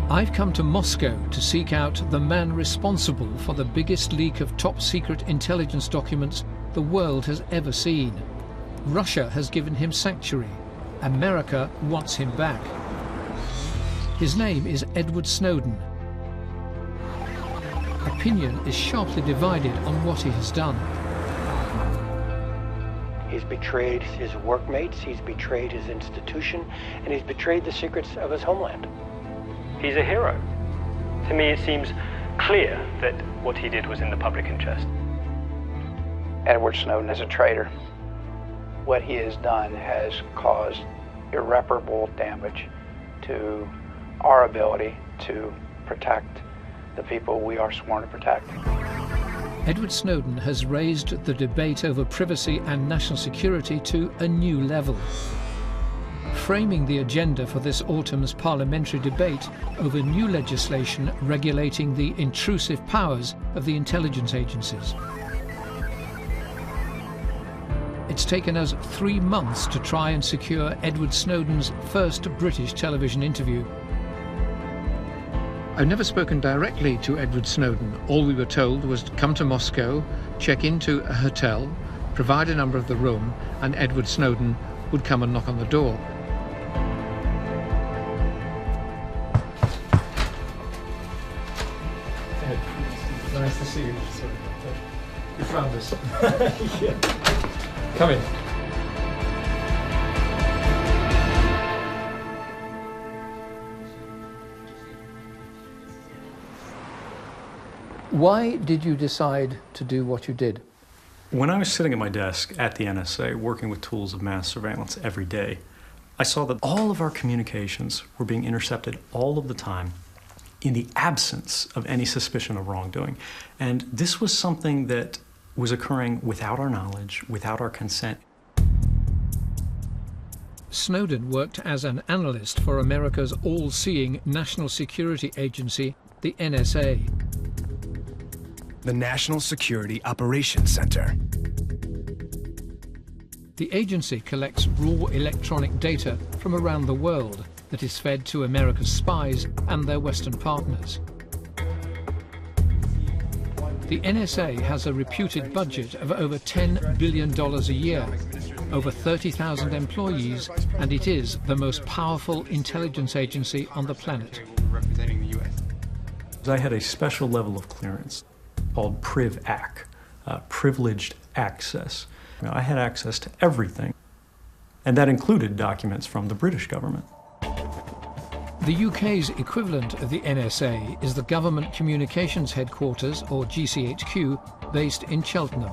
I've come to Moscow to seek out the man responsible for the biggest leak of top-secret intelligence documents the world has ever seen. Russia has given him sanctuary. America wants him back. His name is Edward Snowden. Opinion is sharply divided on what he has done. He's betrayed his workmates, he's betrayed his institution, and he's betrayed the secrets of his homeland. He's a hero. To me, it seems clear that what he did was in the public interest. Edward Snowden is a traitor. What he has done has caused irreparable damage to our ability to protect the people we are sworn to protect. Edward Snowden has raised the debate over privacy and national security to a new level, framing the agenda for this autumn's parliamentary debate over new legislation regulating the intrusive powers of the intelligence agencies. It's taken us 3 months to try and secure Edward Snowden's first British television interview. I've never spoken directly to Edward Snowden. All we were told was to come to Moscow, check into a hotel, provide a number of the room, and Edward Snowden would come and knock on the door. Ed, nice to see you. You found us. Yeah. Come in. Why did you decide to do what you did? When I was sitting at my desk at the NSA, working with tools of mass surveillance every day, I saw that all of our communications were being intercepted all of the time in the absence of any suspicion of wrongdoing. And this was something that was occurring without our knowledge, without our consent. Snowden worked as an analyst for America's all-seeing national security agency, the NSA. The National Security Operations Center. The agency collects raw electronic data from around the world that is fed to America's spies and their Western partners. The NSA has a reputed budget of over $10 billion a year, over 30,000 employees, and it is the most powerful intelligence agency on the planet. I had a special level of clearance called Priv-Ac, privileged access. I had access to everything, and that included documents from the British government. The UK's equivalent of the NSA is the Government Communications Headquarters, or GCHQ, based in Cheltenham.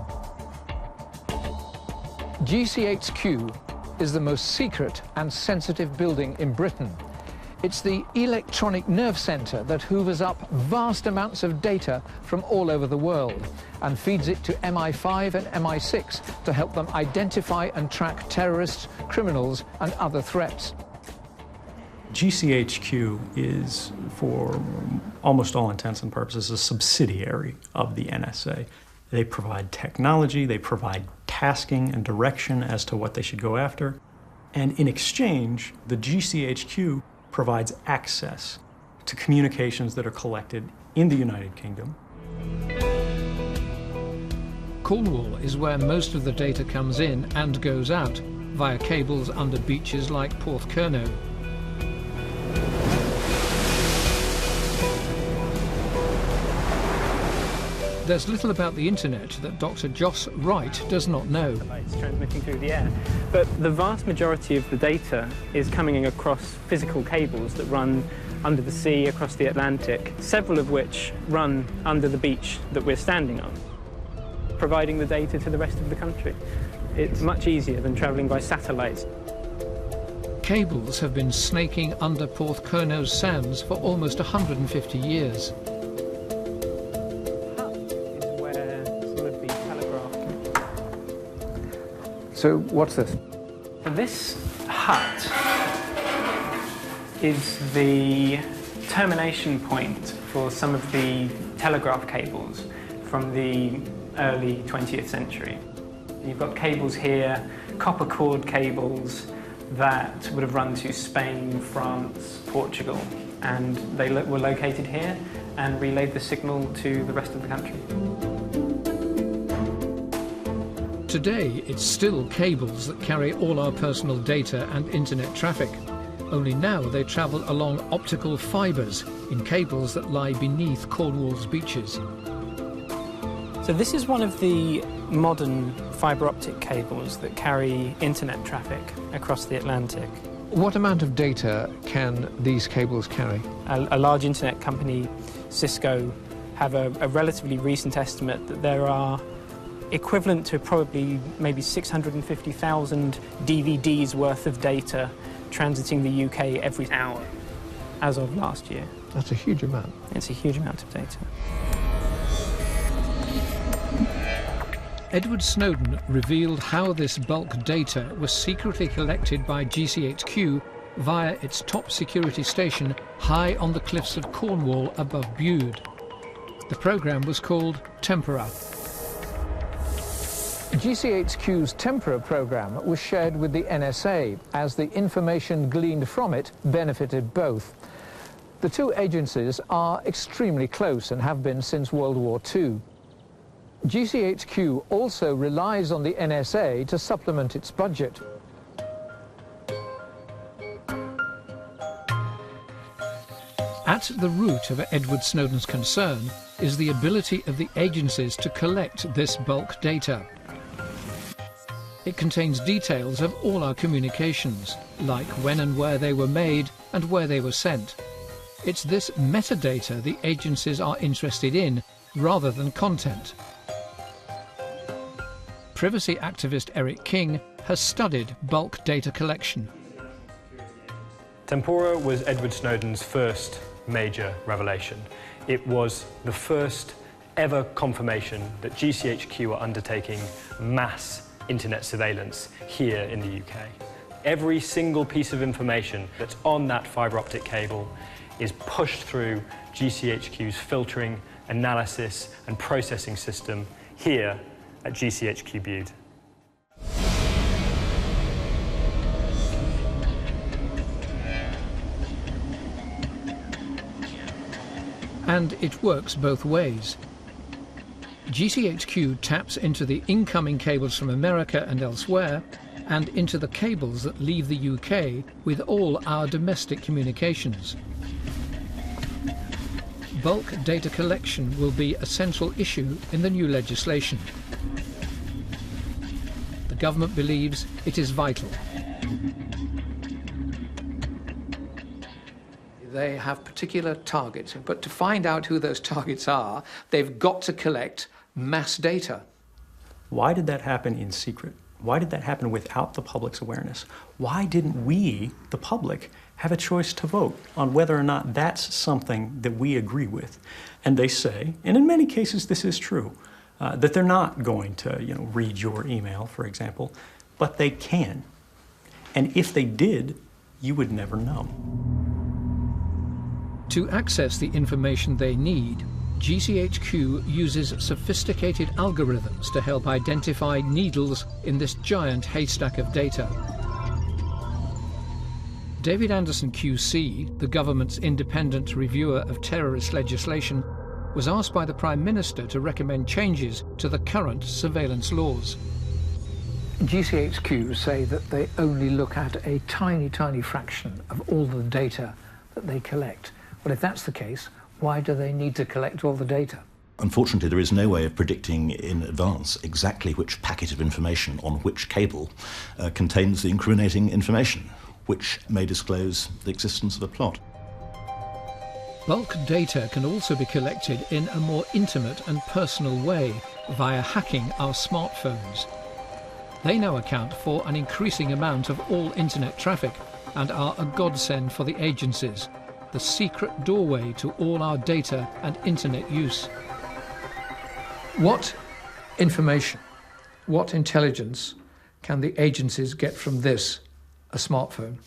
GCHQ is the most secret and sensitive building in Britain. It's the electronic nerve center that hoovers up vast amounts of data from all over the world and feeds it to MI5 and MI6 to help them identify and track terrorists, criminals, and other threats. GCHQ is, for almost all intents and purposes, a subsidiary of the NSA. They provide technology, they provide tasking and direction as to what they should go after, and in exchange, the GCHQ provides access to communications that are collected in the United Kingdom. Cornwall is where most of the data comes in and goes out via cables under beaches like Porthcurno. There's little about the internet that Dr. Joss Wright does not know. It's transmitting through the air. But the vast majority of the data is coming in across physical cables that run under the sea, across the Atlantic, several of which run under the beach that we're standing on, providing the data to the rest of the country. It's much easier than travelling by satellites. Cables have been snaking under Porthcurno's sands for almost 150 years. So what's this? This hut is the termination point for some of the telegraph cables from the early 20th century. You've got cables here, copper cord cables, that would have run to Spain, France, Portugal, and they were located here and relayed the signal to the rest of the country. Today, it's still cables that carry all our personal data and internet traffic. Only now they travel along optical fibres in cables that lie beneath Cornwall's beaches. So this is one of the modern fibre optic cables that carry internet traffic across the Atlantic. What amount of data can these cables carry? A large internet company, Cisco, have a relatively recent estimate that there are equivalent to probably maybe 650,000 DVDs worth of data transiting the UK every hour as of last year. That's a huge amount. It's a huge amount of data. Edward Snowden revealed how this bulk data was secretly collected by GCHQ via its top security station high on the cliffs of Cornwall above Bude. The programme was called Tempora. GCHQ's Tempora programme was shared with the NSA, as the information gleaned from it benefited both. The two agencies are extremely close and have been since World War II. GCHQ also relies on the NSA to supplement its budget. At the root of Edward Snowden's concern is the ability of the agencies to collect this bulk data. It contains details of all our communications, like when and where they were made and where they were sent. It's this metadata the agencies are interested in, rather than content. Privacy activist Eric King has studied bulk data collection. Tempora was Edward Snowden's first major revelation. It was the first ever confirmation that GCHQ are undertaking mass internet surveillance here in the UK. Every single piece of information that's on that fibre optic cable is pushed through GCHQ's filtering, analysis and processing system here at GCHQ Bude. And it works both ways. GCHQ taps into the incoming cables from America and elsewhere, and into the cables that leave the UK with all our domestic communications. Bulk data collection will be a central issue in the new legislation. The government believes it is vital. They have particular targets, but to find out who those targets are, they've got to collect mass data. Why did that happen in secret? Why did that happen without the public's awareness? Why didn't we, the public, have a choice to vote on whether or not that's something that we agree with? And they say, and in many cases this is true, that they're not going to, read your email, for example, but they can. And if they did, you would never know. To access the information they need, GCHQ uses sophisticated algorithms to help identify needles in this giant haystack of data. David Anderson QC, the government's independent reviewer of terrorist legislation, was asked by the Prime Minister to recommend changes to the current surveillance laws. GCHQ say that they only look at a tiny, tiny fraction of all the data that they collect. Well, if that's the case, why do they need to collect all the data? Unfortunately, there is no way of predicting in advance exactly which packet of information on which cable contains the incriminating information, which may disclose the existence of a plot. Bulk data can also be collected in a more intimate and personal way via hacking our smartphones. They now account for an increasing amount of all internet traffic and are a godsend for the agencies, the secret doorway to all our data and internet use. What information, what intelligence can the agencies get from this, a smartphone?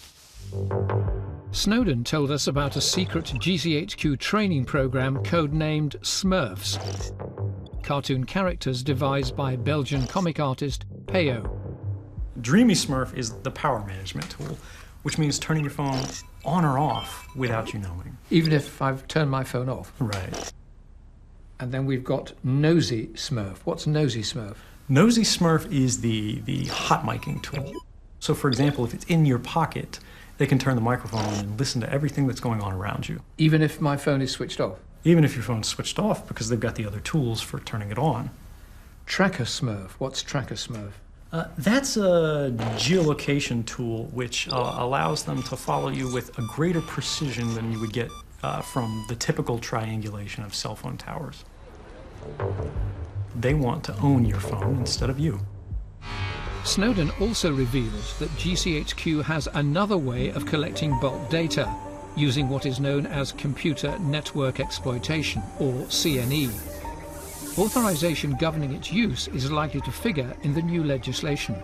Snowden told us about a secret GCHQ training program codenamed Smurfs, cartoon characters devised by Belgian comic artist Peyo. Dreamy Smurf is the power management tool, which means turning your phone on or off without you knowing. Even if I've turned my phone off? Right. And then we've got Nosy Smurf. What's Nosy Smurf? Nosy Smurf is the hot miking tool. So for example, if it's in your pocket, they can turn the microphone on and listen to everything that's going on around you. Even if my phone is switched off? Even if your phone's switched off, because they've got the other tools for turning it on. Tracker Smurf. What's Tracker Smurf? That's a geolocation tool which allows them to follow you with a greater precision than you would get from the typical triangulation of cell phone towers. They want to own your phone instead of you. Snowden also reveals that GCHQ has another way of collecting bulk data, using what is known as Computer Network Exploitation, or CNE. Authorization governing its use is likely to figure in the new legislation.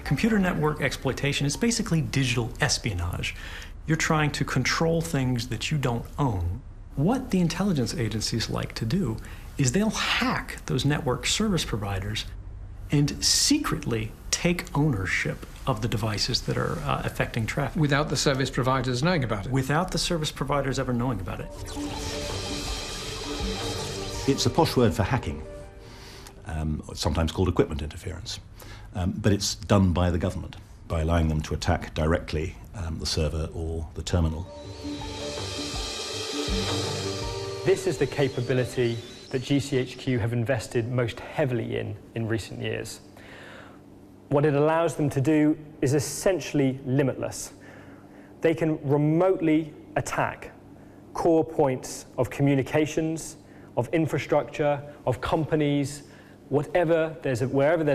Computer network exploitation is basically digital espionage. You're trying to control things that you don't own. What the intelligence agencies like to do is they'll hack those network service providers and secretly take ownership of the devices that are affecting traffic. Without the service providers knowing about it? Without the service providers ever knowing about it. It's a posh word for hacking, sometimes called equipment interference. But it's done by the government, by allowing them to attack directly the server or the terminal. This is the capability that GCHQ have invested most heavily in recent years. What it allows them to do is essentially limitless. They can remotely attack core points of communications, of infrastructure, of companies, wherever there's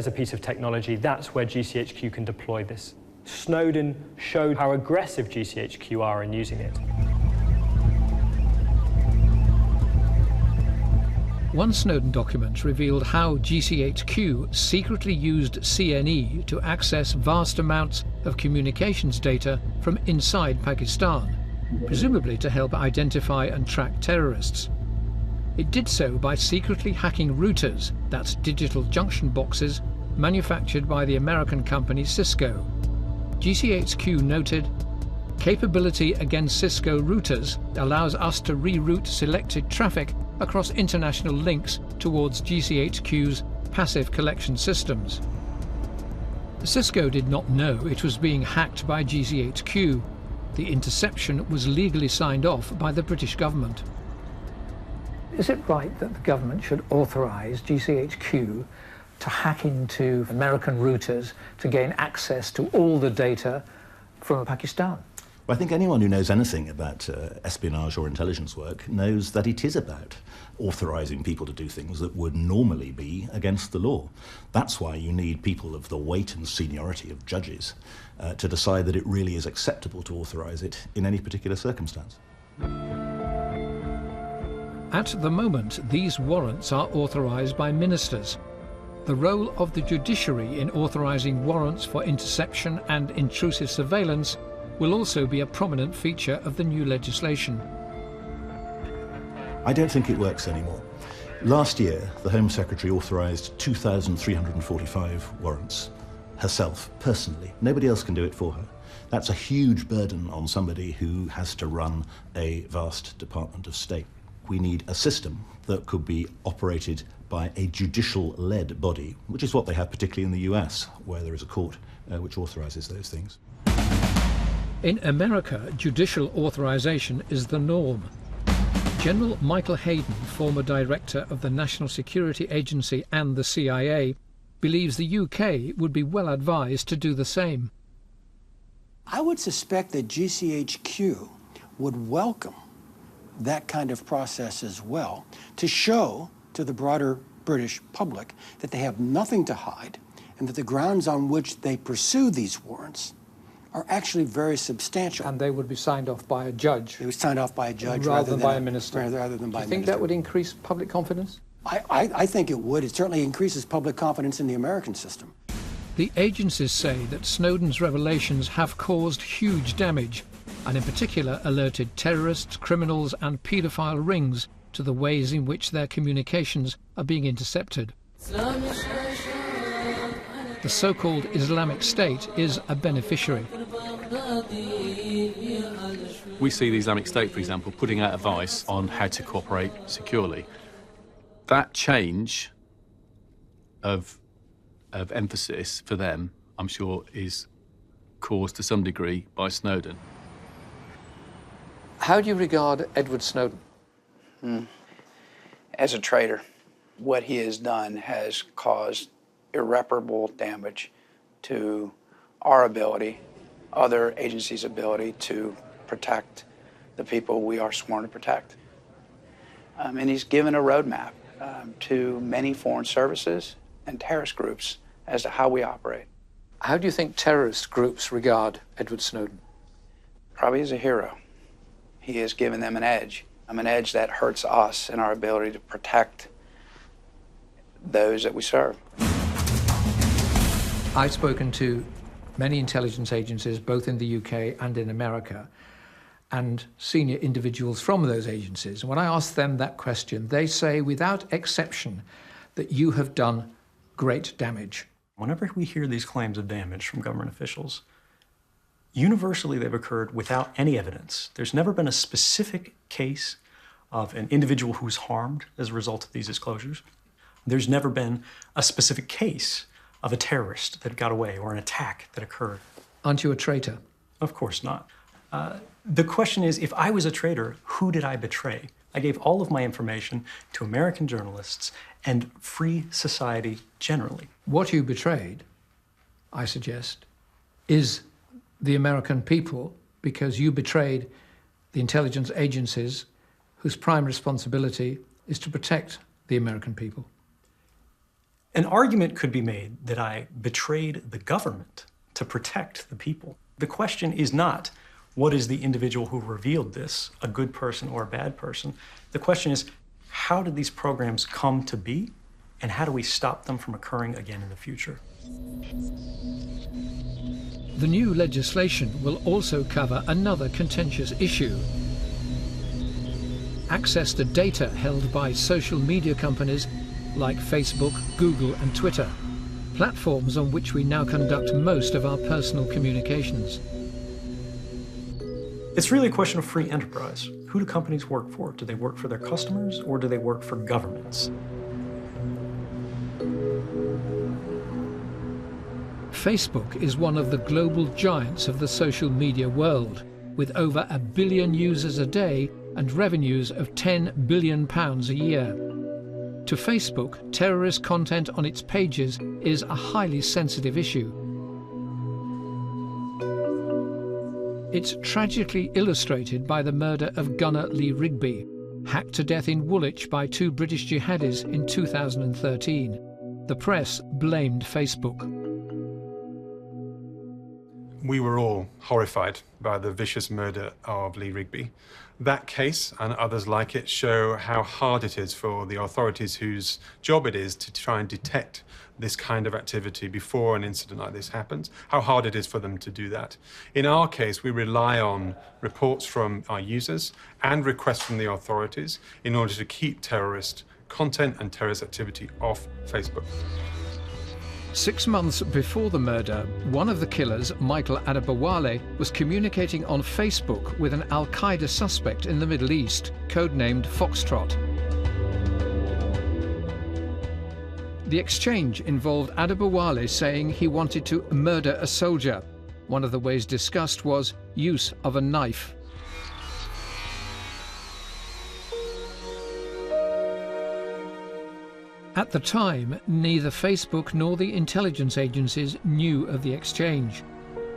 a piece of technology, that's where GCHQ can deploy this. Snowden showed how aggressive GCHQ are in using it. One Snowden document revealed how GCHQ secretly used CNE to access vast amounts of communications data from inside Pakistan, presumably to help identify and track terrorists. It did so by secretly hacking routers, that's digital junction boxes, manufactured by the American company Cisco. GCHQ noted, "Capability against Cisco routers allows us to reroute selected traffic across international links towards GCHQ's passive collection systems." Cisco did not know it was being hacked by GCHQ. The interception was legally signed off by the British government. Is it right that the government should authorize GCHQ to hack into American routers to gain access to all the data from Pakistan? Well, I think anyone who knows anything about espionage or intelligence work knows that it is about authorizing people to do things that would normally be against the law. That's why you need people of the weight and seniority of judges to decide that it really is acceptable to authorize it in any particular circumstance. At the moment, these warrants are authorized by ministers. The role of the judiciary in authorizing warrants for interception and intrusive surveillance will also be a prominent feature of the new legislation. I don't think it works anymore. Last year, the Home Secretary authorized 2,345 warrants herself, personally. Nobody else can do it for her. That's a huge burden on somebody who has to run a vast Department of State. We need a system that could be operated by a judicial-led body, which is what they have particularly in the US, where there is a court which authorizes those things. In America, judicial authorization is the norm. General Michael Hayden, former director of the National Security Agency and the CIA, believes the UK would be well advised to do the same. I would suspect that GCHQ would welcome that kind of process as well, to show to the broader British public that they have nothing to hide and that the grounds on which they pursue these warrants are actually very substantial. And they would be signed off by a judge. They would signed off by a judge rather than by a minister. Rather than by a minister. Do you think that would increase public confidence? I think it would. It certainly increases public confidence in the American system. The agencies say that Snowden's revelations have caused huge damage, and in particular alerted terrorists, criminals and paedophile rings to the ways in which their communications are being intercepted. the so-called Islamic State is a beneficiary. We see the Islamic State, for example, putting out advice on how to cooperate securely. That change of emphasis for them, I'm sure, is caused to some degree by Snowden. How do you regard Edward Snowden? As a traitor, what he has done has caused irreparable damage to our ability, other agencies' ability to protect the people we are sworn to protect. And he's given a roadmap to many foreign services and terrorist groups as to how we operate. How do you think terrorist groups regard Edward Snowden? Probably as a hero. He has given them an edge that hurts us in our ability to protect those that we serve. I've spoken to many intelligence agencies, both in the UK and in America, and senior individuals from those agencies. And when I ask them that question, they say without exception that you have done great damage. Whenever we hear these claims of damage from government officials, universally they've occurred without any evidence. There's never been a specific case of an individual who's harmed as a result of these disclosures. There's never been a specific case of a terrorist that got away or an attack that occurred. Aren't you a traitor? Of course not. The question is, if I was a traitor, who did I betray? I gave all of my information to American journalists and free society generally. What you betrayed, I suggest, is the American people, because you betrayed the intelligence agencies whose prime responsibility is to protect the American people. An argument could be made that I betrayed the government to protect the people. The question is not, what is the individual who revealed this, a good person or a bad person? The question is, how did these programs come to be, and how do we stop them from occurring again in the future? The new legislation will also cover another contentious issue: access to data held by social media companies like Facebook, Google and Twitter, platforms on which we now conduct most of our personal communications. It's really a question of free enterprise. Who do companies work for? Do they work for their customers or do they work for governments? Facebook is one of the global giants of the social media world, with over 1 billion users a day and revenues of £10 billion a year. To Facebook, terrorist content on its pages is a highly sensitive issue. It's tragically illustrated by the murder of gunner Lee Rigby, hacked to death in Woolwich by 2 British jihadis in 2013. The press blamed Facebook. We were all horrified by the vicious murder of Lee Rigby. That case and others like it show how hard it is for the authorities whose job it is to try and detect this kind of activity before an incident like this happens, how hard it is for them to do that. In our case, we rely on reports from our users and requests from the authorities in order to keep terrorist content and terrorist activity off Facebook. 6 months before the murder, one of the killers, Michael Adebowale, was communicating on Facebook with an Al-Qaeda suspect in the Middle East, codenamed Foxtrot. The exchange involved Adebowale saying he wanted to murder a soldier. One of the ways discussed was use of a knife. At the time, neither Facebook nor the intelligence agencies knew of the exchange.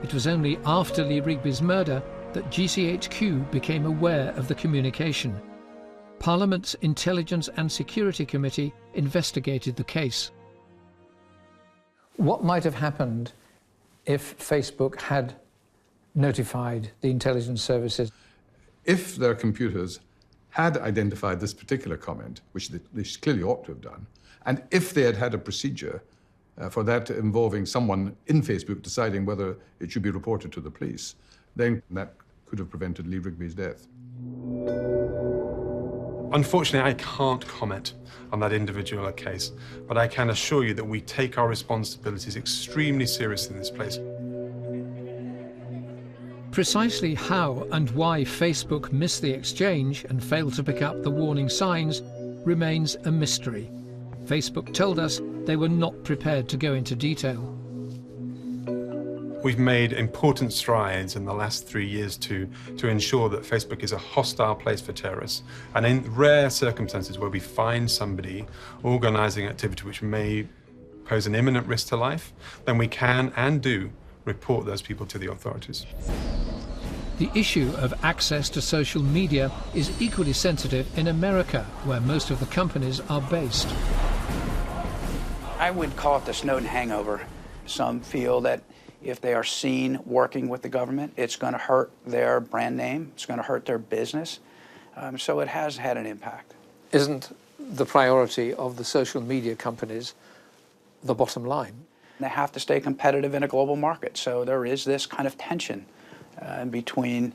It was only after Lee Rigby's murder that GCHQ became aware of the communication. Parliament's Intelligence and Security Committee investigated the case. What might have happened if Facebook had notified the intelligence services? If their computers had identified this particular comment, which they clearly ought to have done, and if they had had a procedure for that involving someone in Facebook deciding whether it should be reported to the police, then that could have prevented Lee Rigby's death. Unfortunately, I can't comment on that individual case, but I can assure you that we take our responsibilities extremely seriously in this place. Precisely how and why Facebook missed the exchange and failed to pick up the warning signs remains a mystery. Facebook told us they were not prepared to go into detail. We've made important strides in the last 3 years to ensure that Facebook is a hostile place for terrorists. And in rare circumstances where we find somebody organising activity which may pose an imminent risk to life, then we can and do report those people to the authorities. The issue of access to social media is equally sensitive in America, where most of the companies are based. I would call it the Snowden hangover. Some feel that if they are seen working with the government, it's going to hurt their brand name, it's going to hurt their business. So it has had an impact. Isn't the priority of the social media companies the bottom line? They have to stay competitive in a global market. So there is this kind of tension between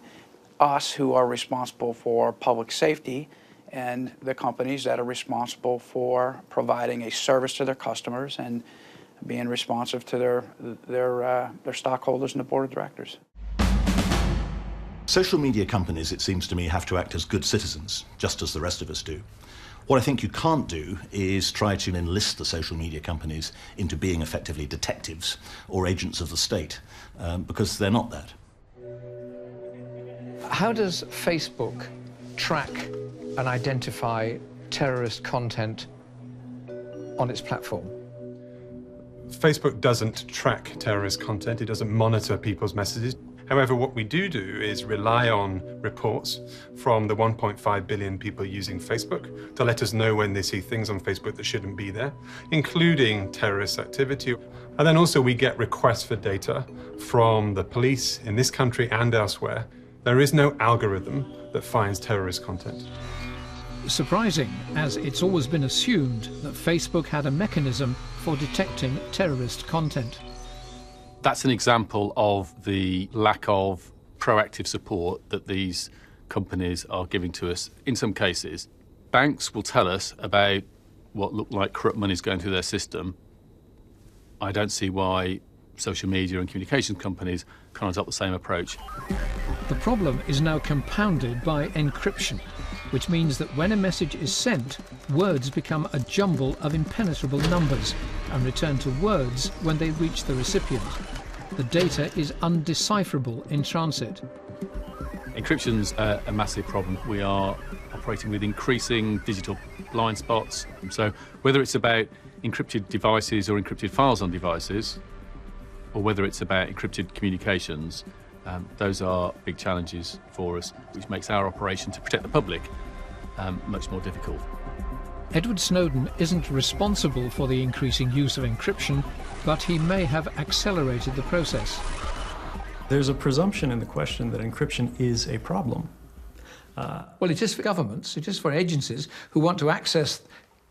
us who are responsible for public safety and the companies that are responsible for providing a service to their customers and being responsive to their stockholders and the board of directors. Social media companies, it seems to me, have to act as good citizens, just as the rest of us do. What I think you can't do is try to enlist the social media companies into being effectively detectives or agents of the state, because they're not that. How does Facebook track and identify terrorist content on its platform? Facebook doesn't track terrorist content, it doesn't monitor people's messages. However, what we do is rely on reports from the 1.5 billion people using Facebook to let us know when they see things on Facebook that shouldn't be there, including terrorist activity. And then also we get requests for data from the police in this country and elsewhere. There is no algorithm that finds terrorist content. Surprising, as it's always been assumed that Facebook had a mechanism for detecting terrorist content. That's an example of the lack of proactive support that these companies are giving to us. In some cases, banks will tell us about what look like corrupt monies going through their system. I don't see why social media and communications companies can't adopt the same approach. The problem is now compounded by encryption, which means that when a message is sent, words become a jumble of impenetrable numbers and return to words when they reach the recipient. The data is undecipherable in transit. Encryption's a massive problem. We are operating with increasing digital blind spots. So whether it's about encrypted devices or encrypted files on devices, or whether it's about encrypted communications, those are big challenges for us, which makes our operation to protect the public much more difficult. Edward Snowden isn't responsible for the increasing use of encryption, but he may have accelerated the process. There's a presumption in the question that encryption is a problem. Well, it is for governments, it is for agencies who want to access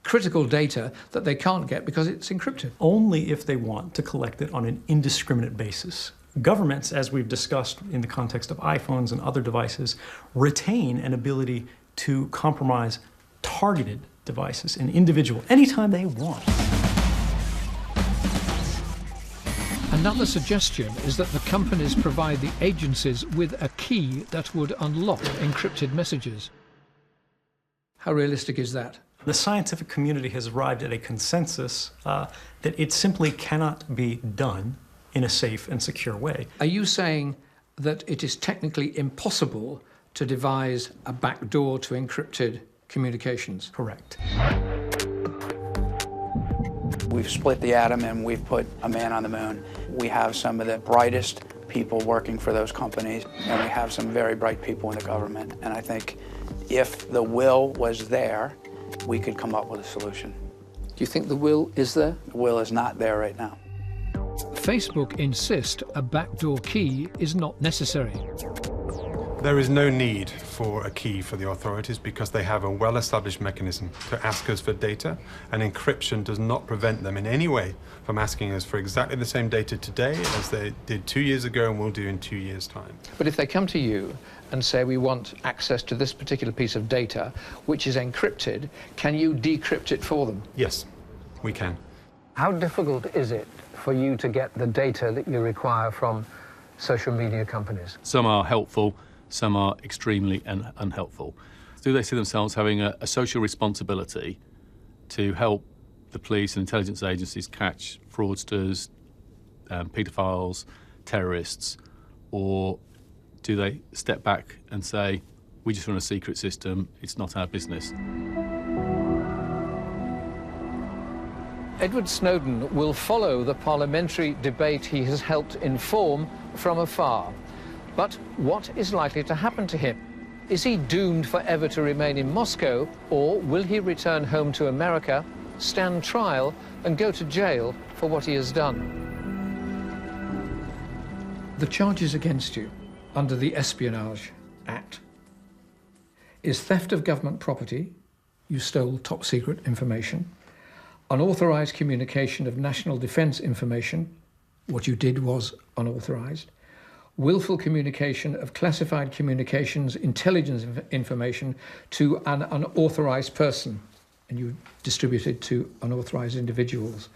critical data that they can't get because it's encrypted. Only if they want to collect it on an indiscriminate basis. Governments, as we've discussed in the context of iPhones and other devices, retain an ability to compromise targeted devices, an individual, anytime they want. Another suggestion is that the companies provide the agencies with a key that would unlock encrypted messages. How realistic is that? The scientific community has arrived at a consensus that it simply cannot be done in a safe and secure way. Are you saying that it is technically impossible to devise a backdoor to encrypted communications? Correct. We've split the atom and we've put a man on the moon. We have some of the brightest people working for those companies, and we have some very bright people in the government. And I think if the will was there, we could come up with a solution. Do you think the will is there? The will is not there right now. Facebook insist a backdoor key is not necessary. There is no need for a key for the authorities because they have a well-established mechanism to ask us for data, and encryption does not prevent them in any way from asking us for exactly the same data today as they did 2 years ago and will do in 2 years' time. But if they come to you and say, we want access to this particular piece of data, which is encrypted, can you decrypt it for them? Yes, we can. How difficult is it for you to get the data that you require from social media companies? Some are helpful, some are extremely unhelpful. Do they see themselves having a social responsibility to help the police and intelligence agencies catch fraudsters, paedophiles, terrorists, or do they step back and say, we just run a secret system, it's not our business? Edward Snowden will follow the parliamentary debate he has helped inform from afar. But what is likely to happen to him? Is he doomed forever to remain in Moscow, or will he return home to America, stand trial, and go to jail for what he has done? The charges against you under the Espionage Act is theft of government property, you stole top-secret information, unauthorized communication of national defense information, what you did was unauthorized, willful communication of classified communications intelligence information to an unauthorized person, and you distributed to unauthorized individuals.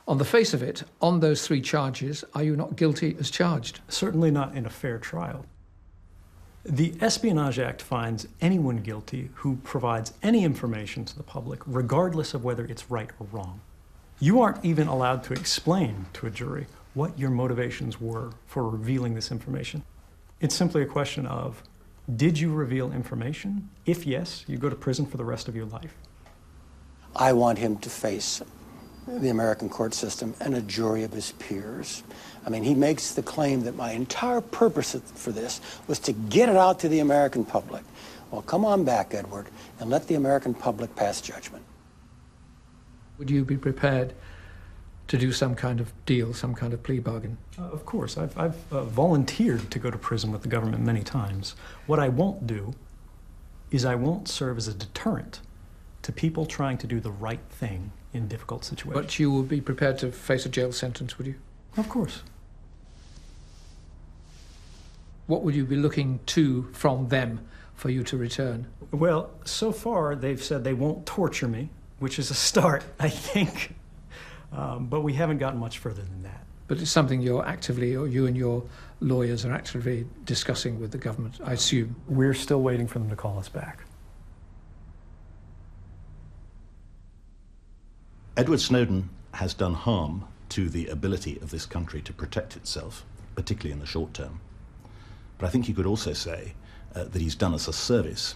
On the face of it, on those 3 charges, are you not guilty as charged? Certainly not in a fair trial. The Espionage Act finds anyone guilty who provides any information to the public, regardless of whether it's right or wrong. You aren't even allowed to explain to a jury what your motivations were for revealing this information. It's simply a question of, did you reveal information? If yes, you go to prison for the rest of your life. I want him to face the American court system and a jury of his peers. I mean, he makes the claim that my entire purpose for this was to get it out to the American public. Well, come on back, Edward, and let the American public pass judgment. Would you be prepared to do some kind of deal, some kind of plea bargain? Of course. I've volunteered to go to prison with the government many times. What I won't do is I won't serve as a deterrent to people trying to do the right thing in difficult situations. But you would be prepared to face a jail sentence, would you? Of course. What would you be looking to from them for you to return? Well, so far they've said they won't torture me, which is a start, I think. But we haven't gotten much further than that. But it's something you're actively, or you and your lawyers are actively discussing with the government, I assume. We're still waiting for them to call us back. Edward Snowden has done harm to the ability of this country to protect itself, particularly in the short term. But I think you could also say that he's done us a service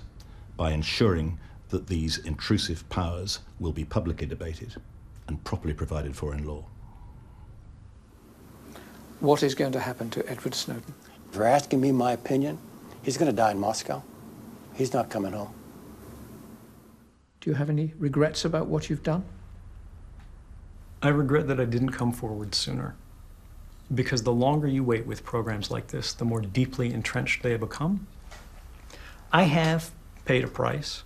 by ensuring that these intrusive powers will be publicly debated and properly provided for in law. What is going to happen to Edward Snowden? If you're asking me my opinion, he's going to die in Moscow. He's not coming home. Do you have any regrets about what you've done? I regret that I didn't come forward sooner. Because the longer you wait with programs like this, the more deeply entrenched they become. I have paid a price,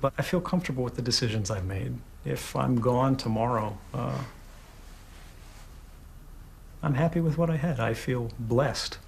but I feel comfortable with the decisions I've made. If I'm gone tomorrow, I'm happy with what I had. I feel blessed.